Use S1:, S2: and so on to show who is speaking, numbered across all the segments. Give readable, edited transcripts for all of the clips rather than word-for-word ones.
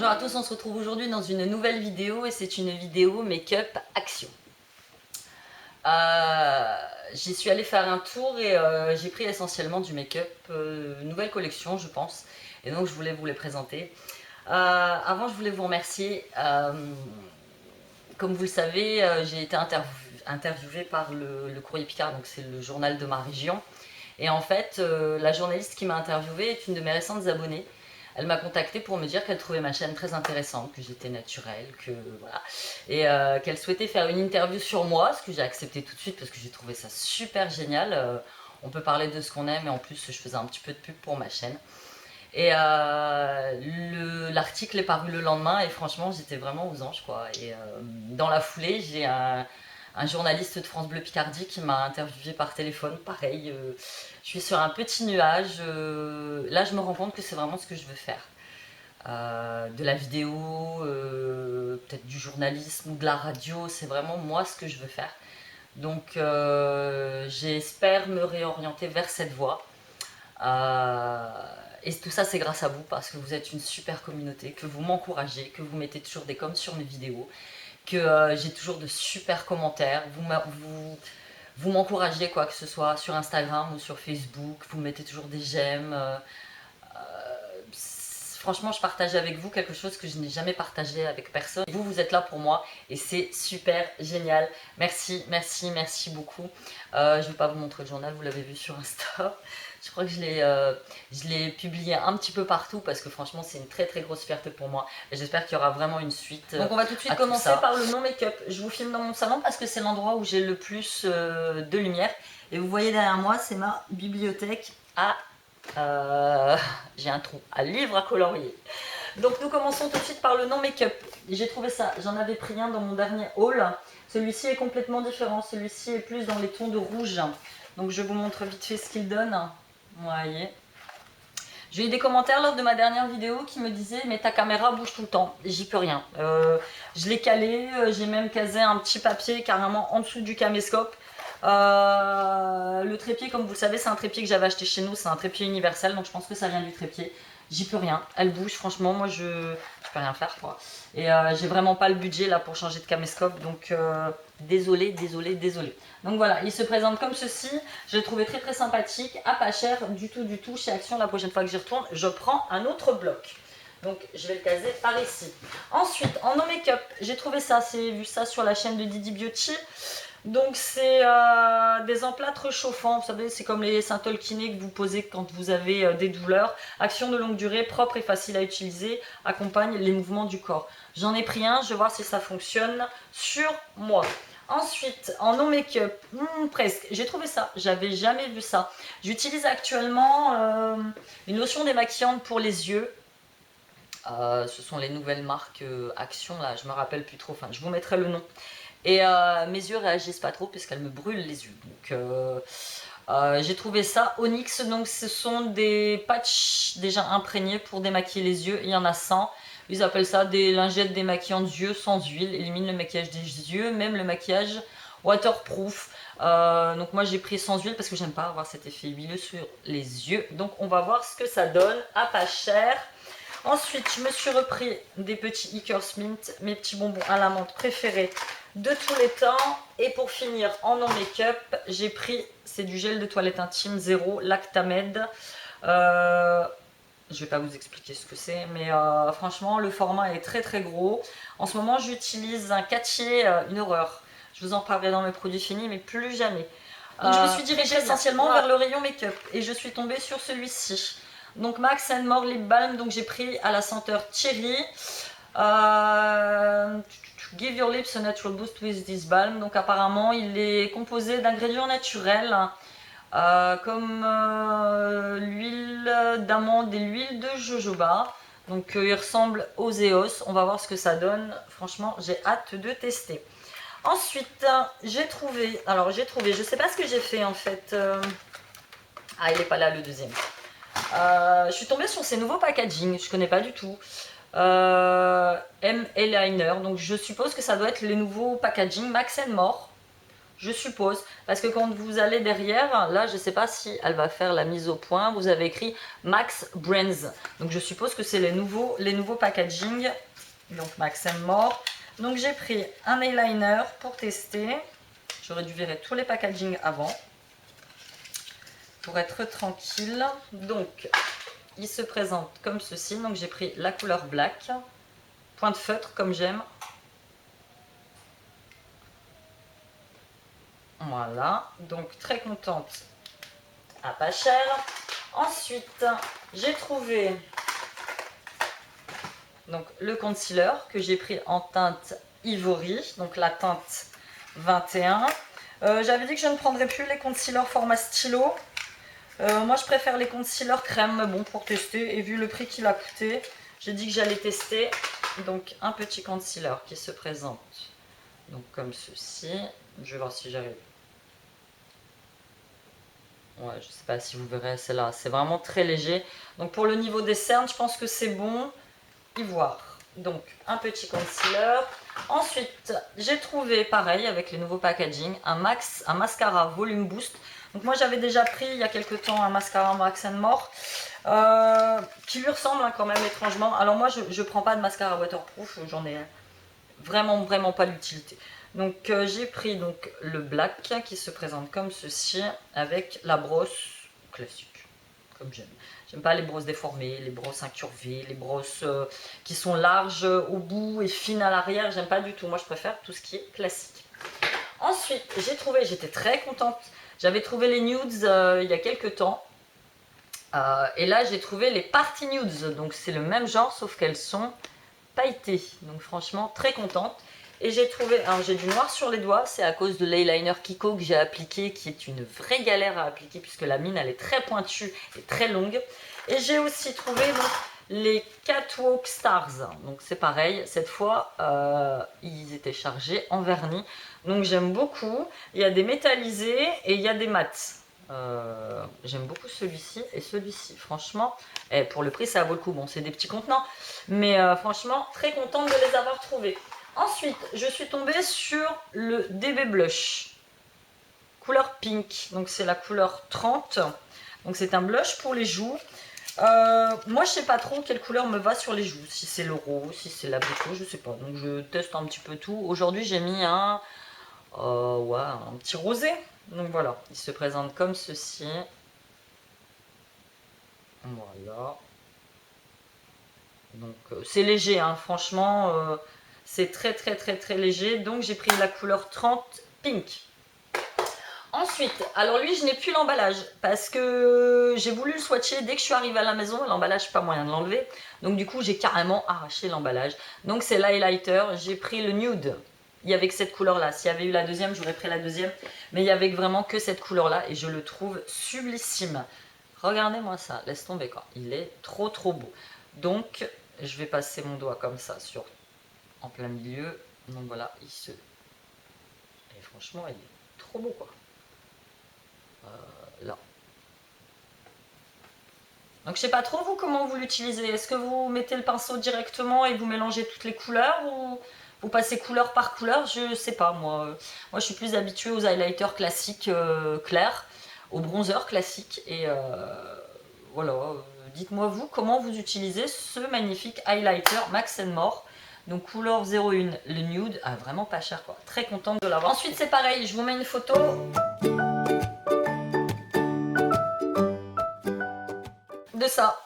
S1: Bonjour à tous, on se retrouve aujourd'hui dans une nouvelle vidéo et c'est une vidéo make-up action. J'y suis allée faire un tour et j'ai pris essentiellement du make-up, nouvelle collection je pense, et donc je voulais vous les présenter. Avant je voulais vous remercier, comme vous le savez j'ai été interviewée par le Courrier Picard, donc c'est le journal de ma région, et en fait la journaliste qui m'a interviewée est une de mes récentes abonnées. Elle m'a contactée pour me dire qu'elle trouvait ma chaîne très intéressante, que j'étais naturelle, que voilà, et qu'elle souhaitait faire une interview sur moi, ce que j'ai accepté tout de suite parce que j'ai trouvé ça super génial. On peut parler de ce qu'on aime et en plus je faisais un petit peu de pub pour ma chaîne. Et l'article est paru le lendemain et franchement j'étais vraiment aux anges quoi. Et dans la foulée j'ai un journaliste de France Bleu Picardie qui m'a interviewé par téléphone, pareil, je suis sur un petit nuage, là je me rends compte que c'est vraiment ce que je veux faire. De la vidéo, peut-être du journalisme ou de la radio, c'est vraiment moi ce que je veux faire. Donc j'espère me réorienter vers cette voie. Et tout ça c'est grâce à vous parce que vous êtes une super communauté, que vous m'encouragez, que vous mettez toujours des coms sur mes vidéos, que j'ai toujours de super commentaires, vous m'encouragez quoi que ce soit sur Instagram ou sur Facebook, vous mettez toujours des j'aime. Franchement je partage avec vous quelque chose que je n'ai jamais partagé avec personne. Vous êtes là pour moi et c'est super génial. Merci, merci, merci beaucoup. Je ne vais pas vous montrer le journal, vous l'avez vu sur Insta. Je crois que je l'ai publié un petit peu partout parce que franchement c'est une très très grosse fierté pour moi. Et j'espère qu'il y aura vraiment une suite. Donc on va tout de suite commencer par le non make-up. Je vous filme dans mon salon parce que c'est l'endroit où j'ai le plus de lumière. Et vous voyez derrière moi, c'est ma bibliothèque à... j'ai un trou à livres à colorier. Donc nous commençons tout de suite par le non make-up. J'ai trouvé ça, j'en avais pris un dans mon dernier haul. Celui-ci est complètement différent, celui-ci est plus dans les tons de rouge. Donc je vous montre vite fait ce qu'il donne. Vous voyez. J'ai eu des commentaires lors de ma dernière vidéo qui me disaient mais ta caméra bouge tout le temps. J'y peux rien. Je l'ai calé, j'ai même casé un petit papier carrément en dessous du caméscope. Le trépied, comme vous le savez, c'est un trépied que j'avais acheté chez nous, c'est un trépied universel, donc je pense que ça vient du trépied. J'y peux rien, elle bouge, franchement, moi je peux rien faire quoi. Et j'ai vraiment pas le budget là pour changer de caméscope, donc désolé, désolé, désolé. Donc voilà, il se présente comme ceci, je l'ai trouvé très très sympathique, à pas cher du tout, chez Action. La prochaine fois que j'y retourne, je prends un autre bloc. Donc je vais le caser par ici. Ensuite, en no make-up, j'ai trouvé ça, j'ai vu ça sur la chaîne de Didi Beauty. Donc c'est des emplâtres chauffants, vous savez, c'est comme les Saint-Tolkienné que vous posez quand vous avez des douleurs. Action de longue durée, propre et facile à utiliser, accompagne les mouvements du corps. J'en ai pris un, je vais voir si ça fonctionne sur moi. Ensuite, en no make-up, presque, j'ai trouvé ça, j'avais jamais vu ça. J'utilise actuellement une lotion démaquillante pour les yeux. Ce sont les nouvelles marques Action, là, je me rappelle plus trop, enfin je vous mettrai le nom. Et mes yeux réagissent pas trop puisqu'elles me brûlent les yeux. Donc j'ai trouvé ça Onyx. Donc ce sont des patchs déjà imprégnés pour démaquiller les yeux. Il y en a 100. Ils appellent ça des lingettes démaquillantes yeux sans huile. Élimine le maquillage des yeux, même le maquillage waterproof. Donc moi j'ai pris sans huile parce que j'aime pas avoir cet effet huileux sur les yeux. Donc on va voir ce que ça donne à pas cher. Ensuite, je me suis repris des petits Eekers Mint, mes petits bonbons à la menthe préférés de tous les temps. Et pour finir, en non make-up, j'ai pris, c'est du gel de toilette intime Zéro Lactamed. Je ne vais pas vous expliquer ce que c'est, mais franchement, le format est très très gros. En ce moment, j'utilise un Cattier, une horreur. Je vous en parlerai dans mes produits finis, mais plus jamais. Donc, je me suis dirigée essentiellement vers le rayon make-up et je suis tombée sur celui-ci. Donc Max & More Lip Balm, donc j'ai pris à la senteur Cherry. Give your lips a natural boost with this balm. Donc apparemment il est composé d'ingrédients naturels comme l'huile d'amande et l'huile de jojoba. Donc il ressemble aux Zeos. On va voir ce que ça donne. Franchement j'ai hâte de tester. Ensuite j'ai trouvé, je sais pas ce que j'ai fait en fait. Ah il est pas là le deuxième. Je suis tombée sur ces nouveaux packaging, je connais pas du tout. M-Liner, donc je suppose que ça doit être les nouveaux packaging Max & More. je suppose, parce que quand vous allez derrière, là je ne sais pas si elle va faire la mise au point, vous avez écrit Max Brands, donc je suppose que c'est les nouveaux packaging, donc Max More. Donc j'ai pris un eyeliner pour tester, j'aurais dû virer tous les packaging avant, pour être tranquille. Donc il se présente comme ceci, donc j'ai pris la couleur black, pointe feutre comme j'aime. Voilà, donc très contente à pas cher. Ensuite, j'ai trouvé donc le concealer que j'ai pris en teinte Ivory, donc la teinte 21. J'avais dit que je ne prendrais plus les concealers format stylo. Moi je préfère les concealers crème, mais bon, pour tester, et vu le prix qu'il a coûté, j'ai dit que j'allais tester. Donc un petit concealer qui se présente donc comme ceci. Je vais voir si j'arrive. Ouais, je sais pas si vous verrez, c'est là, c'est vraiment très léger. Donc pour le niveau des cernes, je pense que c'est bon. Ivoire. Donc un petit concealer. Ensuite, j'ai trouvé pareil avec les nouveaux packaging, un mascara volume boost. Donc moi j'avais déjà pris il y a quelques temps un mascara Max More qui lui ressemble hein, quand même étrangement. Alors moi je prends pas de mascara waterproof, j'en ai vraiment pas l'utilité. Donc j'ai pris donc le black qui se présente comme ceci avec la brosse classique, comme j'aime. J'aime pas les brosses déformées, les brosses incurvées, les brosses qui sont larges au bout et fines à l'arrière. J'aime pas du tout. Moi je préfère tout ce qui est classique. Ensuite j'ai trouvé, j'étais très contente, j'avais trouvé les nudes il y a quelques temps. Et là j'ai trouvé les party nudes. Donc c'est le même genre sauf qu'elles sont pailletées. Donc franchement très contente. Et j'ai trouvé, alors j'ai du noir sur les doigts, c'est à cause de l'eyeliner Kiko que j'ai appliqué, qui est une vraie galère à appliquer puisque la mine elle est très pointue et très longue. Et j'ai aussi trouvé donc, les Catwalk Stars, donc c'est pareil, cette fois ils étaient chargés en vernis, donc j'aime beaucoup. Il y a des métallisés et il y a des mats. J'aime beaucoup celui-ci et celui-ci, franchement, et pour le prix ça vaut le coup. Bon, c'est des petits contenants, mais franchement très contente de les avoir trouvés. Ensuite, je suis tombée sur le DB Blush, couleur pink, donc c'est la couleur 30. Donc c'est un blush pour les joues. Moi je sais pas trop quelle couleur me va sur les joues, si c'est le rose, si c'est l'abricot, je sais pas. Donc je teste un petit peu tout. Aujourd'hui j'ai mis un petit rosé. Donc voilà, il se présente comme ceci. Voilà. Donc c'est léger, hein, franchement. C'est très léger, donc j'ai pris la couleur 30 pink. Ensuite, alors lui je n'ai plus l'emballage parce que j'ai voulu le swatcher dès que je suis arrivée à la maison, l'emballage pas moyen de l'enlever, donc du coup j'ai carrément arraché l'emballage. Donc c'est l'highlighter, j'ai pris le nude, il y avait que cette couleur là, s'il y avait eu la deuxième j'aurais pris la deuxième, mais il y avait vraiment que cette couleur là et je le trouve sublissime. Regardez-moi ça, laisse tomber quoi, il est trop beau. Donc je vais passer mon doigt comme ça sur en plein milieu, donc voilà, et franchement il est trop beau quoi. Là. Donc je sais pas trop vous comment vous l'utilisez, est-ce que vous mettez le pinceau directement et vous mélangez toutes les couleurs ou vous passez couleur par couleur, je sais pas moi. Moi je suis plus habituée aux highlighters classiques clairs, aux bronzers classiques et voilà, dites-moi vous comment vous utilisez ce magnifique highlighter Max More. Donc couleur 01, le nude, vraiment pas cher quoi, très contente de l'avoir. Ensuite c'est pareil, je vous mets une photo. De ça.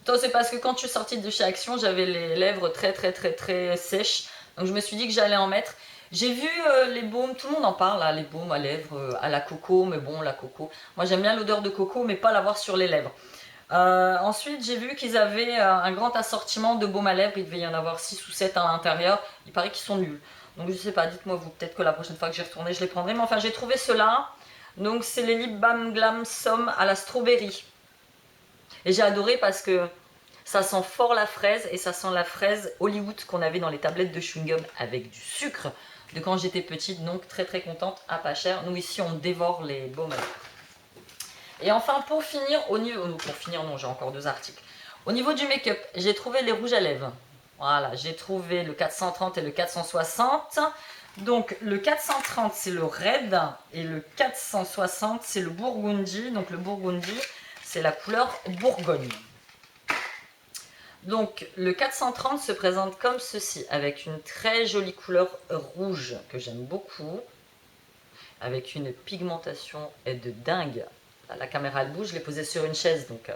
S1: C'est parce que quand je suis sortie de chez Action, j'avais les lèvres très sèches. Donc je me suis dit que j'allais en mettre. J'ai vu les baumes, tout le monde en parle, là, les baumes à lèvres à la coco, mais bon, la coco. Moi j'aime bien l'odeur de coco, mais pas l'avoir sur les lèvres. Ensuite, j'ai vu qu'ils avaient un grand assortiment de baumes à lèvres. Il devait y en avoir 6 ou 7 à l'intérieur. Il paraît qu'ils sont nuls. Donc je sais pas, dites-moi vous, peut-être que la prochaine fois que j'y retournerai, je les prendrai. Mais enfin, j'ai trouvé ceux-là. Donc c'est les Lip Balm Glam Somme à la strawberry. Et j'ai adoré parce que ça sent fort la fraise et ça sent la fraise Hollywood qu'on avait dans les tablettes de chewing-gum avec du sucre de quand j'étais petite. Donc très contente à pas cher. Nous ici on dévore les baumes à lèvres. Et enfin pour finir, non j'ai encore 2 articles. Au niveau du make-up, j'ai trouvé les rouges à lèvres. Voilà, j'ai trouvé le 430 et le 460. Donc le 430 c'est le Red et le 460 c'est le Burgundy. Donc le Burgundy c'est la couleur Bourgogne. Donc le 430 se présente comme ceci, avec une très jolie couleur rouge que j'aime beaucoup, avec une pigmentation de dingue. Là, la caméra elle bouge, je l'ai posée sur une chaise, donc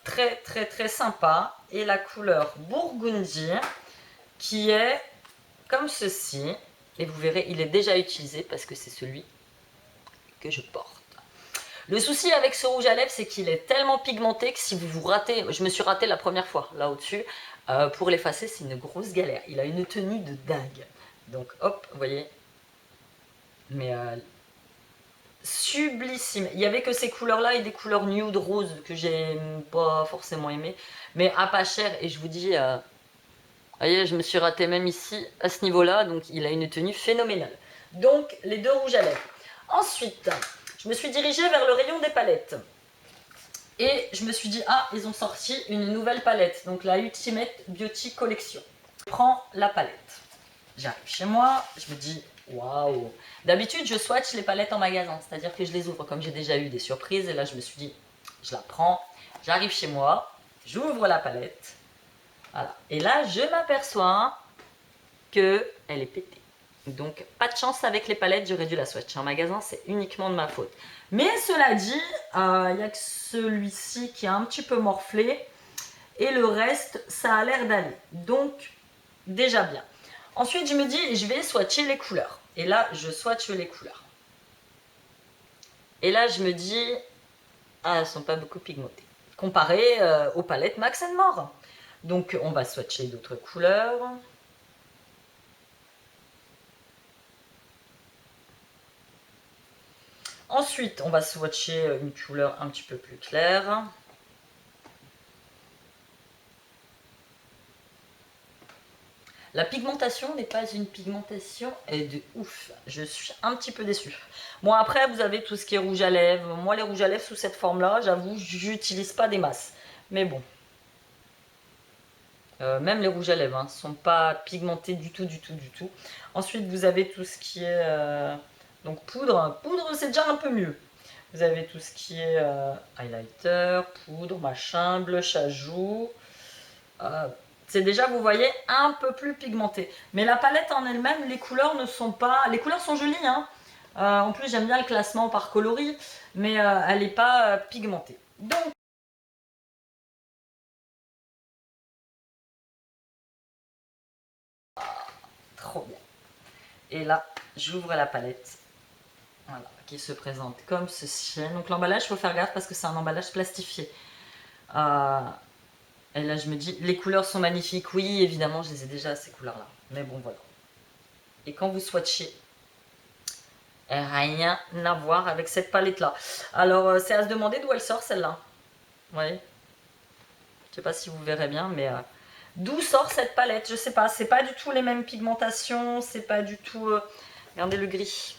S1: très très très sympa. Et la couleur Burgundy qui est comme ceci, et vous verrez il est déjà utilisé parce que c'est celui que je porte. Le souci avec ce rouge à lèvres, c'est qu'il est tellement pigmenté que si vous vous ratez, je me suis raté la première fois là au-dessus, pour l'effacer c'est une grosse galère. Il a une tenue de dingue. Donc hop, vous voyez, mais sublissime. Il n'y avait que ces couleurs-là et des couleurs nude rose que j'ai pas forcément aimé, mais à pas cher. Et je vous dis, voyez, je me suis raté même ici à ce niveau-là, donc il a une tenue phénoménale. Donc les deux rouges à lèvres. Ensuite, je me suis dirigée vers le rayon des palettes. Et je me suis dit, ah, ils ont sorti une nouvelle palette. Donc la Ultimate Beauty Collection. Je prends la palette. J'arrive chez moi, je me dis, waouh. D'habitude, je swatch les palettes en magasin. C'est-à-dire que je les ouvre comme j'ai déjà eu des surprises. Et là, je me suis dit, je la prends. J'arrive chez moi, j'ouvre la palette. Voilà. Et là, je m'aperçois qu'elle est pétée. Donc, pas de chance avec les palettes, j'aurais dû la swatcher en magasin, c'est uniquement de ma faute. Mais cela dit, il n'y a que celui-ci qui est un petit peu morflé. Et le reste, ça a l'air d'aller. Donc, déjà bien. Ensuite, je me dis, je vais swatcher les couleurs. Et là, je swatche les couleurs. Et là, je me dis, ah, elles ne sont pas beaucoup pigmentées. Comparé aux palettes Max & More. Donc, on va swatcher d'autres couleurs. Ensuite, on va swatcher une couleur un petit peu plus claire. La pigmentation n'est pas une pigmentation de ouf. Je suis un petit peu déçue. Bon, après, vous avez tout ce qui est rouge à lèvres. Moi, les rouges à lèvres sous cette forme-là, j'avoue, j'utilise pas des masses. Mais bon. Même les rouges à lèvres ne sont pas pigmentés du tout, du tout, du tout. Ensuite, vous avez tout ce qui est... donc poudre. Poudre, c'est déjà un peu mieux. Vous avez tout ce qui est highlighter, poudre, machin, blush à joues. C'est déjà, vous voyez, un peu plus pigmenté. Mais la palette en elle-même, les couleurs ne sont pas... Les couleurs sont jolies, hein. En plus, j'aime bien le classement par coloris, mais elle n'est pas pigmentée. Donc, trop bien. Et là, j'ouvre la palette. Voilà, qui se présente comme ceci. Donc l'emballage, il faut faire gaffe parce que c'est un emballage plastifié. Et là, je me dis, les couleurs sont magnifiques. Oui, évidemment, je les ai déjà, ces couleurs-là. Mais bon, voilà. Et quand vous swatchez, rien à voir avec cette palette-là. Alors, c'est à se demander d'où elle sort, celle-là. Vous voyez? Je sais pas si vous verrez bien, mais... d'où sort cette palette? Je sais pas. C'est pas du tout les mêmes pigmentations. C'est pas du tout... regardez le gris.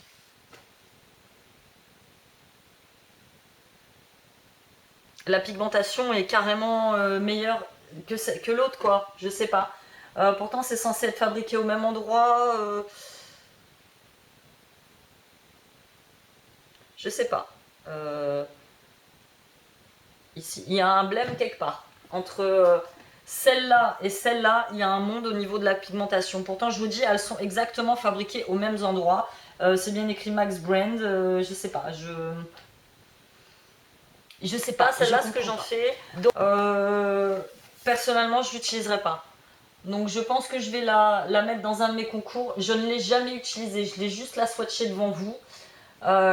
S1: La pigmentation est carrément meilleure que l'autre, quoi. Je sais pas. Pourtant, c'est censé être fabriqué au même endroit. Je sais pas. Ici, il y a un blême quelque part. Entre celle-là et celle-là, il y a un monde au niveau de la pigmentation. Pourtant, je vous dis, elles sont exactement fabriquées aux mêmes endroits. C'est bien écrit Max Brand. Je sais pas. Je sais pas, celle-là, ce que j'en fais. Donc, personnellement, je l'utiliserai pas. Donc, je pense que je vais la mettre dans un de mes concours. Je ne l'ai jamais utilisée. Je l'ai juste la swatchée devant vous.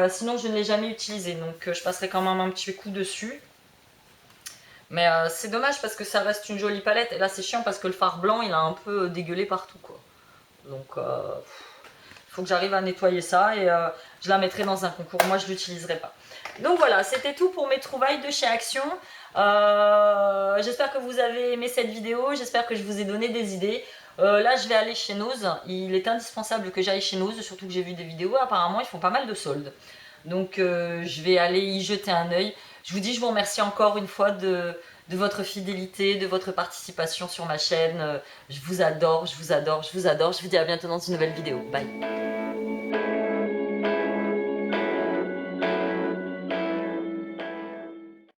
S1: Sinon, je ne l'ai jamais utilisée. Donc, je passerai quand même un petit coup dessus. Mais c'est dommage parce que ça reste une jolie palette. Et là, c'est chiant parce que le fard blanc, il a un peu dégueulé partout, quoi. Donc, il faut que j'arrive à nettoyer ça. Et je la mettrai dans un concours. Moi, je ne l'utiliserai pas. Donc voilà, c'était tout pour mes trouvailles de chez Action. J'espère que vous avez aimé cette vidéo, j'espère que je vous ai donné des idées. Là, je vais aller chez Nose. Il est indispensable que j'aille chez Nose, surtout que j'ai vu des vidéos. Apparemment, ils font pas mal de soldes. Donc, je vais aller y jeter un œil. Je vous dis, je vous remercie encore une fois de votre fidélité, de votre participation sur ma chaîne. Je vous adore, je vous adore, je vous adore. Je vous dis à bientôt dans une nouvelle vidéo. Bye.